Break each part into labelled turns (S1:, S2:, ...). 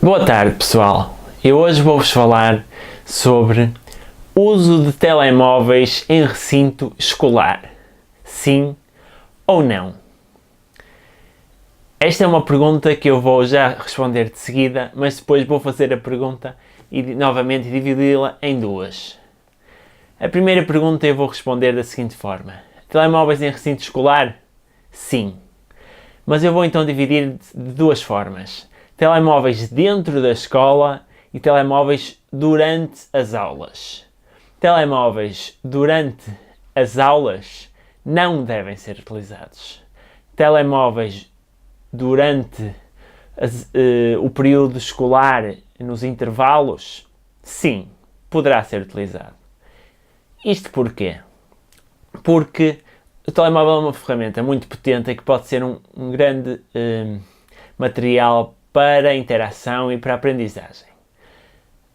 S1: Boa tarde, pessoal. Eu hoje vou-vos falar sobre uso de telemóveis em recinto escolar. Sim ou não? Esta é uma pergunta que eu vou já responder de seguida, mas depois vou fazer a pergunta e novamente dividi-la em duas. A primeira pergunta eu vou responder da seguinte forma: telemóveis em recinto escolar? Sim. Mas eu vou então dividir de duas formas: telemóveis dentro da escola e telemóveis durante as aulas. Telemóveis durante as aulas não devem ser utilizados. Telemóveis durante o período escolar, nos intervalos, sim, poderá ser utilizado. Isto porquê? Porque o telemóvel é uma ferramenta muito potente e que pode ser um grande material para interação e para aprendizagem.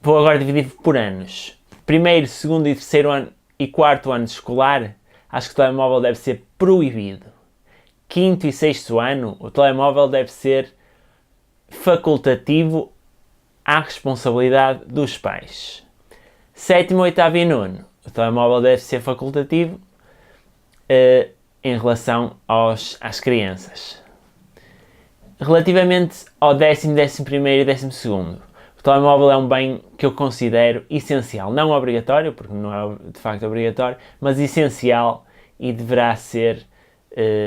S1: Vou agora dividir por anos. Primeiro, segundo e terceiro ano e quarto ano escolar, acho que o telemóvel deve ser proibido. Quinto e sexto ano, o telemóvel deve ser facultativo à responsabilidade dos pais. Sétimo, oitavo e nono, o telemóvel deve ser facultativo em relação às crianças. Relativamente ao décimo, 11º e 12º, o telemóvel é um bem que eu considero essencial, não obrigatório, porque não é de facto obrigatório, mas essencial e deverá ser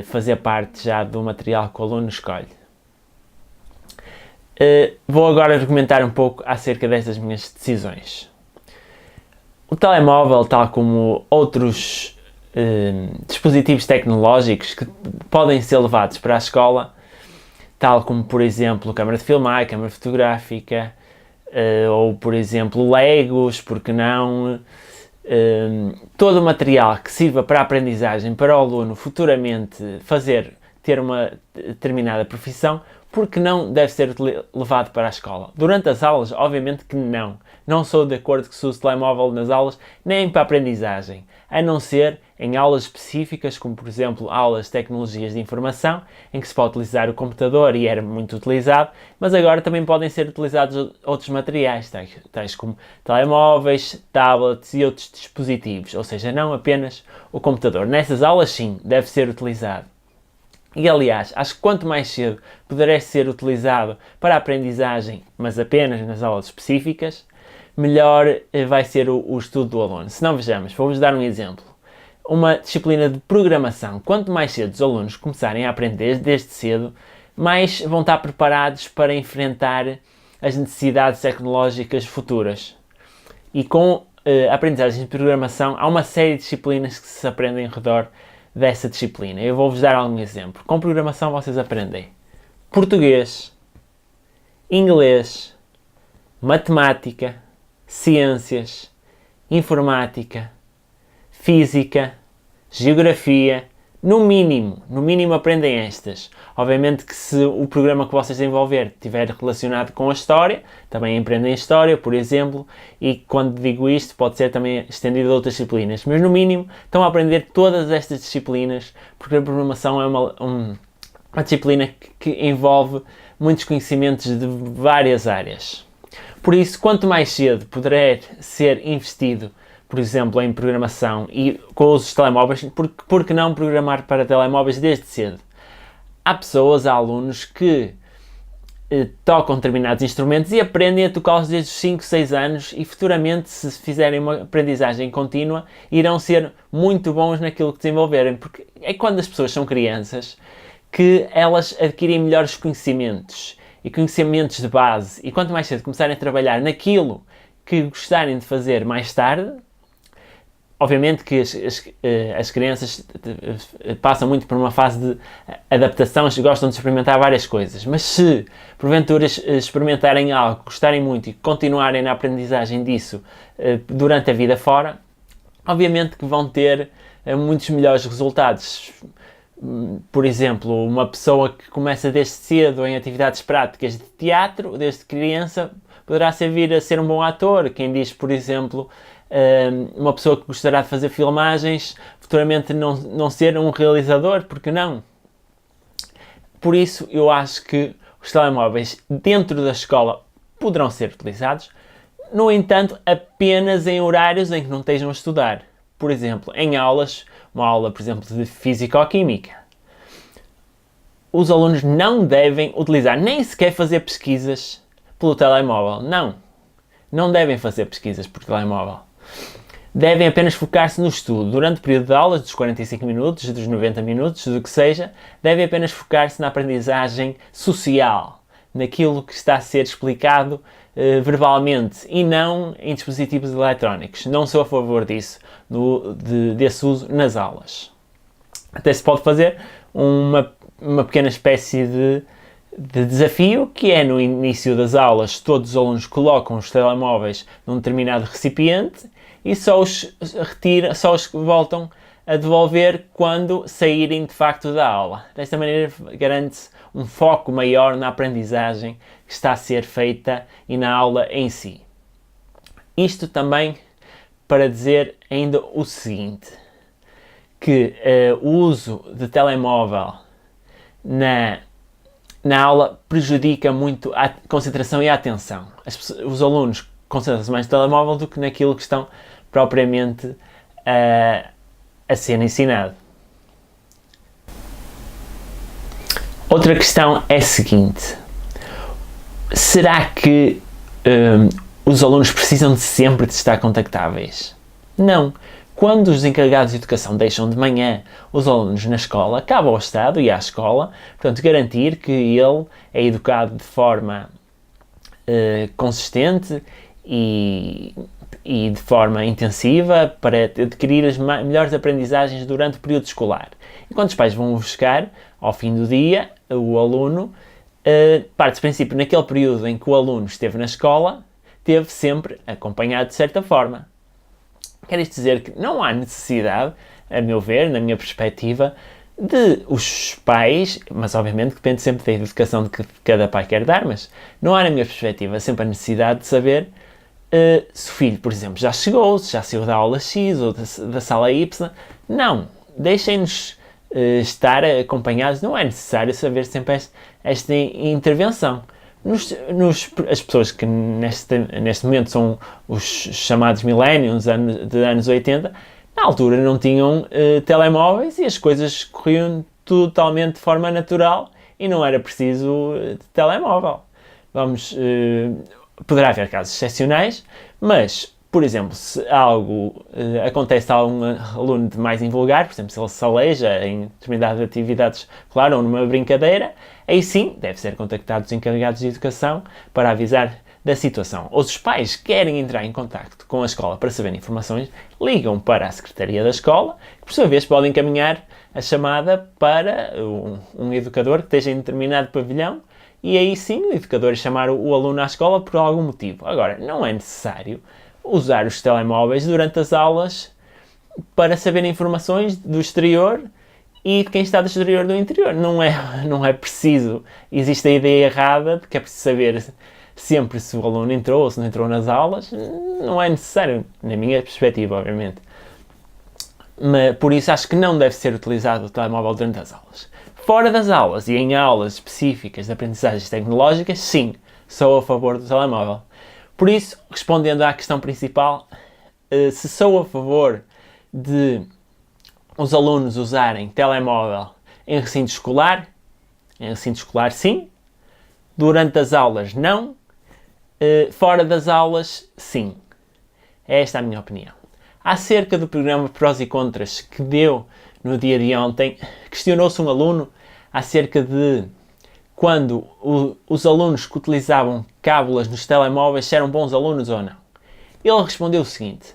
S1: fazer parte já do material que o aluno escolhe. Vou agora argumentar um pouco acerca destas minhas decisões. O telemóvel, tal como outros dispositivos tecnológicos que podem ser levados para a escola, tal como, por exemplo, câmara de filmar, câmara fotográfica, ou, por exemplo, Legos, porque não, todo o material que sirva para a aprendizagem, para o aluno futuramente ter uma determinada profissão, porque não deve ser levado para a escola. Durante as aulas, obviamente que não. Não sou de acordo que se use telemóvel nas aulas, nem para a aprendizagem, a não ser em aulas específicas, como por exemplo aulas de tecnologias de informação, em que se pode utilizar o computador e era muito utilizado, mas agora também podem ser utilizados outros materiais, tais como telemóveis, tablets e outros dispositivos, ou seja, não apenas o computador. Nessas aulas sim, deve ser utilizado. E aliás, acho que quanto mais cedo puder ser utilizado para a aprendizagem, mas apenas nas aulas específicas, melhor vai ser o estudo do aluno. Se não, vejamos, vou-vos dar um exemplo. Uma disciplina de programação. Quanto mais cedo os alunos começarem a aprender desde cedo, mais vão estar preparados para enfrentar as necessidades tecnológicas futuras. E com a aprendizagem de programação, há uma série de disciplinas que se aprendem em redor dessa disciplina. Eu vou-vos dar algum exemplo. Com programação vocês aprendem português, inglês, matemática, ciências, informática, física, geografia, no mínimo aprendem estas. Obviamente que se o programa que vocês desenvolver estiver relacionado com a história, também aprendem história, por exemplo, e quando digo isto pode ser também estendido a outras disciplinas, mas no mínimo estão a aprender todas estas disciplinas, porque a programação é uma disciplina que envolve muitos conhecimentos de várias áreas. Por isso, quanto mais cedo puder ser investido, por exemplo, em programação e com os uso de telemóveis, porque não programar para telemóveis desde cedo? Há pessoas, há alunos que tocam determinados instrumentos e aprendem a tocá-los desde os 5, 6 anos e futuramente, se fizerem uma aprendizagem contínua, irão ser muito bons naquilo que desenvolverem, porque é quando as pessoas são crianças que elas adquirem melhores conhecimentos e conhecimentos de base, e quanto mais cedo começarem a trabalhar naquilo que gostarem de fazer mais tarde. Obviamente que as crianças passam muito por uma fase de adaptação, gostam de experimentar várias coisas, mas se porventura experimentarem algo, gostarem muito e continuarem na aprendizagem disso durante a vida fora, obviamente que vão ter muitos melhores resultados. Por exemplo, uma pessoa que começa desde cedo em atividades práticas de teatro, desde criança, poderá vir a ser um bom ator. Quem diz, por exemplo, uma pessoa que gostará de fazer filmagens, futuramente não ser um realizador, porque não? Por isso, eu acho que os telemóveis dentro da escola poderão ser utilizados, no entanto, apenas em horários em que não estejam a estudar. Por exemplo, em aulas, uma aula, por exemplo, de Físico-Química. Os alunos não devem utilizar, nem sequer fazer pesquisas pelo telemóvel. Não devem fazer pesquisas por telemóvel. Devem apenas focar-se no estudo. Durante o período de aulas, dos 45 minutos, dos 90 minutos, do que seja, devem apenas focar-se na aprendizagem social, naquilo que está a ser explicado verbalmente e não em dispositivos eletrónicos. Não sou a favor disso, desse uso nas aulas. Até se pode fazer uma pequena espécie de desafio, que é no início das aulas todos os alunos colocam os telemóveis num determinado recipiente e só os voltam a devolver quando saírem de facto da aula. Desta maneira garante-se um foco maior na aprendizagem que está a ser feita e na aula em si. Isto também para dizer ainda o seguinte, que o uso de telemóvel na aula prejudica muito a concentração e a atenção. Os alunos concentram-se mais no telemóvel do que naquilo que estão propriamente a ser ensinado. Outra questão é a seguinte: será que os alunos precisam sempre de estar contactáveis? Não. Quando os encarregados de educação deixam de manhã os alunos na escola, cabe ao Estado e à escola, portanto, garantir que ele é educado de forma consistente e de forma intensiva para adquirir as melhores aprendizagens durante o período escolar. E quando os pais vão buscar, ao fim do dia, o aluno parte do princípio, naquele período em que o aluno esteve na escola, esteve sempre acompanhado de certa forma. Quer isto dizer que não há necessidade, a meu ver, na minha perspectiva, de os pais, mas obviamente depende sempre da educação que cada pai quer dar, mas não há na minha perspectiva sempre a necessidade de saber se o filho, por exemplo, já chegou, se já saiu da aula X ou da sala Y. Não, deixem-nos estar acompanhados, não é necessário saber sempre esta intervenção. As pessoas que neste momento são os chamados millennials de anos 80, na altura não tinham telemóveis e as coisas corriam totalmente de forma natural e não era preciso de telemóvel. Poderá haver casos excepcionais, mas, por exemplo, se algo acontece a um aluno de mais invulgar, por exemplo, se ele se aleija em determinadas atividades, claro, ou numa brincadeira, aí sim deve ser contactado os encarregados de educação para avisar da situação. Ou se os pais querem entrar em contacto com a escola para saber informações, ligam para a secretaria da escola, que por sua vez podem encaminhar a chamada para um educador que esteja em determinado pavilhão, e aí sim o educador chamar o aluno à escola por algum motivo. Agora, não é necessário usar os telemóveis durante as aulas para saber informações do exterior e de quem está do exterior do interior. Não é preciso. Existe a ideia errada de que é preciso saber sempre se o aluno entrou ou se não entrou nas aulas. Não é necessário, na minha perspectiva, obviamente. Mas, por isso, acho que não deve ser utilizado o telemóvel durante as aulas. Fora das aulas e em aulas específicas de aprendizagens tecnológicas, sim, sou a favor do telemóvel. Por isso, respondendo à questão principal, se sou a favor de os alunos usarem telemóvel em recinto escolar sim, durante as aulas não, fora das aulas sim. É esta a minha opinião. Acerca do programa Prós e Contras que deu no dia de ontem, questionou-se um aluno acerca de quando os alunos que utilizavam cábulas nos telemóveis se eram bons alunos ou não. Ele respondeu o seguinte: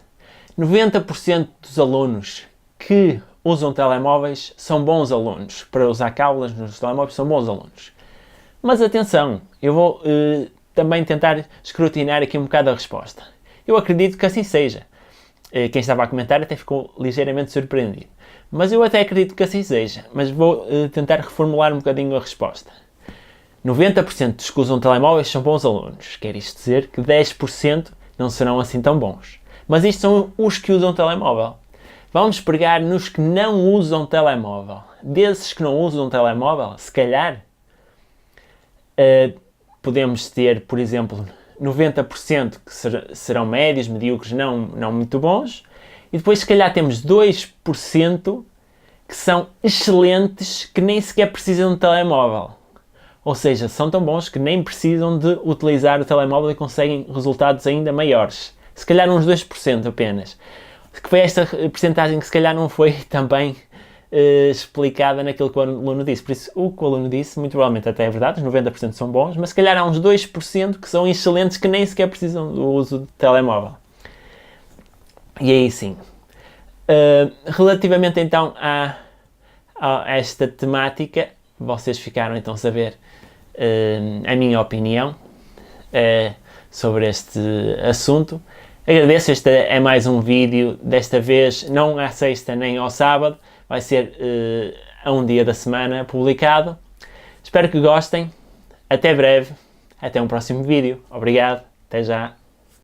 S1: 90% dos alunos que usam telemóveis são bons alunos. Para usar cábulas nos telemóveis são bons alunos. Mas atenção, eu vou também tentar escrutinar aqui um bocado a resposta. Eu acredito que assim seja. Quem estava a comentar até ficou ligeiramente surpreendido. Mas eu até acredito que assim seja. Mas vou tentar reformular um bocadinho a resposta. 90% dos que usam telemóveis são bons alunos. Quer isto dizer que 10% não serão assim tão bons. Mas isto são os que usam telemóvel. Vamos pegar nos que não usam telemóvel. Desses que não usam telemóvel, se calhar, podemos ter, por exemplo, 90% que serão médios, medíocres, não muito bons, e depois se calhar temos 2% que são excelentes, que nem sequer precisam de telemóvel. Ou seja, são tão bons que nem precisam de utilizar o telemóvel e conseguem resultados ainda maiores. Se calhar uns 2% apenas. Que foi esta percentagem que se calhar não foi também explicada naquilo que o aluno disse. Por isso, o que o aluno disse, muito provavelmente até é verdade, os 90% são bons, mas se calhar há uns 2% que são excelentes que nem sequer precisam do uso de telemóvel. E aí sim. Relativamente então a esta temática, vocês ficaram então a saber a minha opinião sobre este assunto. Agradeço, este é mais um vídeo, desta vez não à sexta nem ao sábado, vai ser a um dia da semana publicado. Espero que gostem, até breve, até um próximo vídeo. Obrigado, até já.